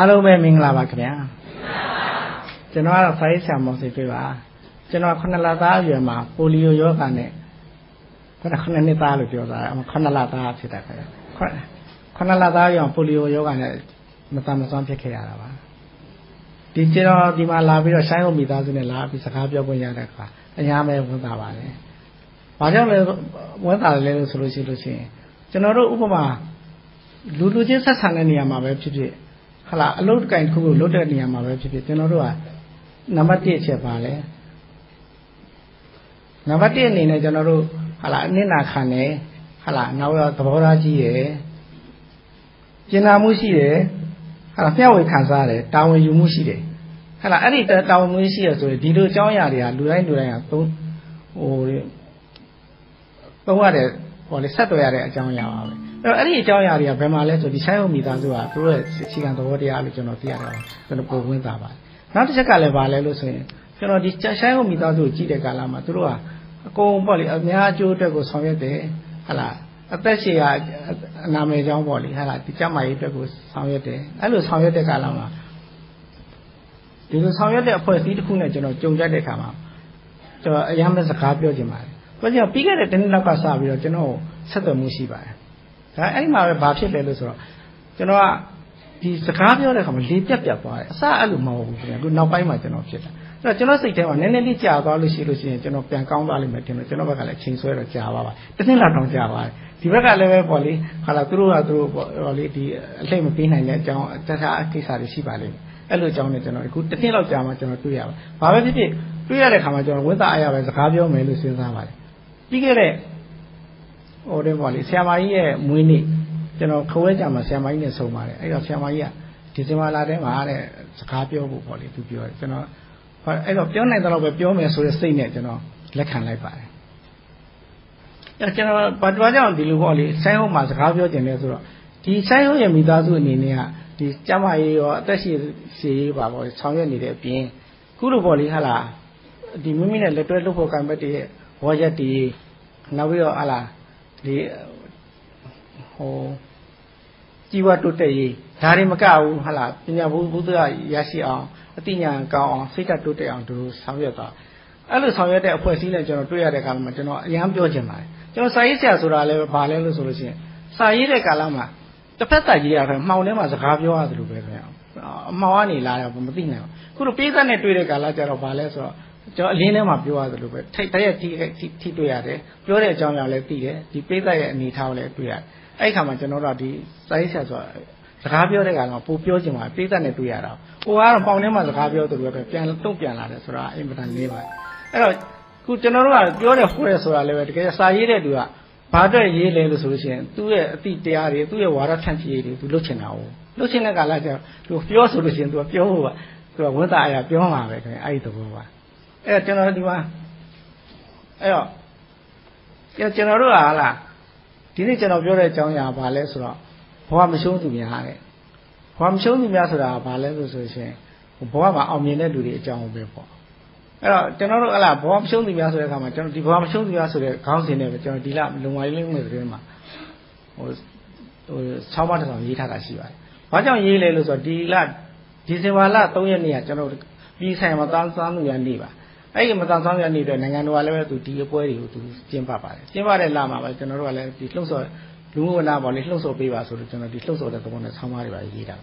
Alo be mingla ba kya. Jenwa sai sia mo si twi ba. Jenwa 9 လသားအရွယ်မှာပိုလီယိုရောဂါနဲ့9 နှစ်သားလို့ပြောတာ9 လသားဖြစ်တာခင်ဗျ9 လသားရောပိုလီယိုရောဂါနဲ့မတမ်းမစွမ်းဖြစ်ခဲ့ရတာပါဒီကျတော့ဒီမှာလာပြီးတော့ဆိုင်းဟုတ်မိသားစုနဲ့လာပြီးစကားပြောခွင့်ရတဲ့အခါအများပဲဝန်တာပါတယ်ဘာကြောင့်လဲဝန်တာလဲလို့ဆိုလို့ရှိရင်ကျွန်တော်တို့ဥပမာလူချင်းဆက်ဆံတဲ့နေရာမှာပဲဖြစ်ဖြစ်ဟလာအလုပ်ကိုင်ခုကိုလုပ်တဲ့နေရာမှာပဲဖြစ်ဖြစ်ကျွန်တော်တို့ကနံပါတ်1ချက်ပါလဲနံပါတ်1အနေနဲ့ကျွန်တော်တို့ဟာလာအနစ်နာခံတယ်ဟာလာနောက်တော့သဘောထားကြီးရယ်ကျင်နာမှုရှိတယ်ဟာလာမျှဝေခံစားတယ်တာဝန်ယူမှုရှိတယ်ဟာလာအဲ့ဒီတာဝန်မှုရှိရဆိုရင်ဒီလိုအကြောင်းအရာတွေကလူတိုင်းကသုံးရတယ်ဟောလေဆက်သွယ်ရတဲ့အကြောင်းအရာပါပဲအဲ့ဒီအကြောင်းအရာတွေကဘယ်မှာလဲဆိုဒီဆိုင်ဟုတ်မိသားစုကသူတို့ရဲ့အခြေခံသဘောတရားလို့ကျွန်တော်သိရတယ်ကျွန်တော်ပုံဝင်တာပါနောက်တစ်ချက်ကလည်းဗာလဲလို့ဆိုရင်ကျွန်တော်ဒီဆိုင်ဟုတ်မိသားစုကိုကြည့်တဲ့ကာလမှာသူတို့ကအကုန်ပေါ့လေအများအကျိုးအတွက်ကိုဆောင်ရွက်တယ်ဟာလားအသက်ရှည်ကအနာမည်ကြောင်းပေါ့လေဟာလားဒီကျမကြီးအတွက်ကိုဆောင်ရွက်တယ်အဲ့လိုဆောင်ရွက်တဲ့ကာလမှာဒီလိုဆောင်ရွက်တဲ့အဖွဲ့အစည်းတစ်ခုနဲ့ကျွန်တော်ကြုံကြတဲ့အခါမှာကျွန်တော်အရင်ကစကားပြောချင်ပါတယ်ပြောချင်ပြီးခဲ့တဲ့တစ်နှစ်လောက်ကစပြီးတော့ကျွန်တော်ဆက်သွယ်မှုရှိပါတယ်ဒါအဲ့ဒီမှာပဲဘာဖြစ်လဲလို့ဆိုတော့ကျွန်တော်ကဒီစကားပြောတဲ့အခါမှာလေပြတ်သွားတယ်အစအဲ့လိုမဟုတ်ဘူးခင်ဗျာအခုနောက်ပိုင်းမှာကျွန်တော်ဖြစ်တာအဲ့တော့ကျွန်တော်စိတ်ထဲမှာနည်းနည်းလေးကြာသွားလို့ရှိရင်ကျွန်တော်ပြန်ကောင်းသွားလိမ့်မယ်ထင်တယ်ကျွန်တော်ဘက်ကလည်းချိန်ဆွဲတော့ကြာပါတစ်နှစ်လောက်တောင်ကြာပါတယ်ဒီဘက်ကလည်းပဲပေါ့လေဟာလာသူတို့ပေါ့လေဒီအလှည့်မပေးနိုင်တဲ့အကြောင်းတခြားကိစ္စတွေရှိပါလိမ့်မယ်အဲ့လိုအကြောင်းနဲ့ကျွန်တော်အခုတစ်နှစ်လောက်ကြာမှကျွန်တော်တွေ့ရပါဘာပဲဖြစ်ဖြစ်တွေ့ရတဲ့ခါမှာကျွန်တော်ဝန်သားအားရပဲစကားပြောမယ်လို့စဉ်းစားပါတယ်ပြီးခဲ့တဲ့ဟိုတဲ့ပေါ့လေဆရာမကြီးရဲ့မွေးနေ့ကျွန်တော်ခွဲကြမှာဆရာမကြီးနဲ့ဆုံပါတယ်အဲ့တော့ဆရာမကြီးကဒီဇင်ဘာလထဲမှာတဲ့စကားပြောဖို့ပေါ့လေသူပြောတယ်ကျွန်တော်အဲ့တော့ပြောနိုင်တဲ့လောက်ပဲပြောမယ်ဆိုတဲ့စိတ်နဲ့ကျွန်တော်လက်ခံလိုက်ပါတယ်အဲ့ကျွန်တော်ဘာကြောင့်ဒီလိုပေါ့လေဆိုင်းဟုတ်မှာစကားပြောကျင်လဲဆိုတော့ဒီဆိုင်းဟုတ်ရဲ့မိသားစုအနေနဲ့ကဒီကျမကြီးရောအသက်ရှည်ရေးပါပေါ့ဆောင်ရွက်နေတဲ့အပြင်ခုလိုပေါ့လေဟာလားဒီမိမိနဲ့လက်တွဲလုပ်ဖို့ကံပတ်တည်းရဲ့ဝါရက်တီနောက်ပြီးတော့ဟာလားဒီဟိုជីវတုတ်တဲ့ရေးဒါတွေမကဘူးဟာလားပညာဘုဒ္ဓရရှိအောင်အသိဉာဏ်ကောင်းအောင်စိတ်ဓာတ်တိုးတက်အောင်သူဆောင်ရွက်သွားအဲ့လိုဆောင်ရွက်တဲ့အဖွဲ့အစည်းနဲ့ကျွန်တော်တွေ့ရတဲ့အခါမှာကျွန်တော်အရင်ပြောချင်ပါတယ်ကျွန်တော်စာရေးဆရာဆိုတာလည်းဘာလဲလို့ဆိုလို့ရှိရင်စာရေးတဲ့ကာလမှာတစ်ဖက်သက်ရေးရတယ်မှောင်ထဲမှာစကားပြောရတယ်လို့ပဲခင်ဗျာအမှောင်ကနေလာတော့မသိနိုင်ဘူးခုလိုပေးသက်နဲ့တွေ့တဲ့ကာလကျတော့ဘာလဲဆိုတော့ကျွန်တော်အလင်းထဲမှာပြောရတယ်လို့ပဲထိတ်တရက်ထိတွေ့ရတယ်ပြောတဲ့အကြောင်းအရာလည်းသိတယ်ဒီပေးသက်ရဲ့အနေထားကိုလည်းတွေ့ရတယ်အဲ့ခါမှာကျွန်တော်တို့ဒီစာရေးဆရာဆိုတာစကားပြောတဲ့ကောင်ကပိုပြောချင်ပါပေးသက်နဲ့တွေ့ရတာဟိုကတော့ပေါင်ထဲမှာစကားပြောသူတွေပဲပြန်တုံ့ပြန်လာတယ်ဆိုတာအင်မတန်လေးပါအဲ့တော့ခုကျွန်တော်တို့ကပြောတဲ့ဟိုရဲဆိုတာလည်းပဲတကယ်စာရေးတဲ့သူကဘာအတွက်ရေးလဲလို့ဆိုလို့ရှိရင်သူ့ရဲ့အတိတရားတွေသူ့ရဲ့ဝါဒဖြန့်ချိရေးတွေသူလုပ်ချင်တာ哦လုပ်ချင်တဲ့ကာလကျတော့သူပြောဆိုလို့ရှိရင်သူကပြောဖို့ကသူကဝန်တာအရာပြောမှာပဲခင်ဗျအဲ့ဒီသဘောပါအဲ့တော့ကျွန်တော်ဒီမှာအဲ့တော့ကျွန်တော်တို့ကဟာလားဒီနေ့ကျွန်တော်ပြောတဲ့အကြောင်းအရာဘာလဲဆိုတော့ဘဝမရှုံးသူများတဲ့ဘဝမရှုံးသူများဆိုတာဘာလဲလို့ဆိုရင်ဘဝမှာအောင်မြင်တဲ့လူတွေအကြောင်းပဲပေါ့အဲ့တော့ကျွန်တော်တို့ဟလာဘဝမရှုံးသူများဆိုတဲ့အခါမှာကျွန်တော်ဒီဘဝမရှုံးသူများဆိုတဲ့ခေါင်းစဉ်နဲ့ပဲကျွန်တော်ဒီလလုံဝိုင်းလေးမျိုးတွေမှာဟိုဆောင်းပါးတစ်ဆောင်ရေးထားတာရှိပါတယ်။ဘာကြောင့်ရေးလဲလို့ဆိုတော့ဒီဇင်ဘာလ3ရက်နေ့ကကျွန်တော်ပြည်ဆိုင်မှာတန်းစားမှုရနေပါအဲ့ဒီမတန်ဆောင်ရနေတဲ့နိုင်ငံတော်ကလည်းပဲသူဒီအပွဲတွေကိုသူကျင်းပပါတယ်ကျင်းပတဲ့လမှာပဲကျွန်တော်တို့ကလည်းဒီလှုပ်ဆော်လူမှုဝန်ထမ်းပေါ့လေလှုပ်ဆော်ပေးပါဆိုလို့ကျွန်တော်ဒီလှုပ်ဆော်တဲ့သဘောနဲ့ဆောင်းပါးတွေပါရေးတာ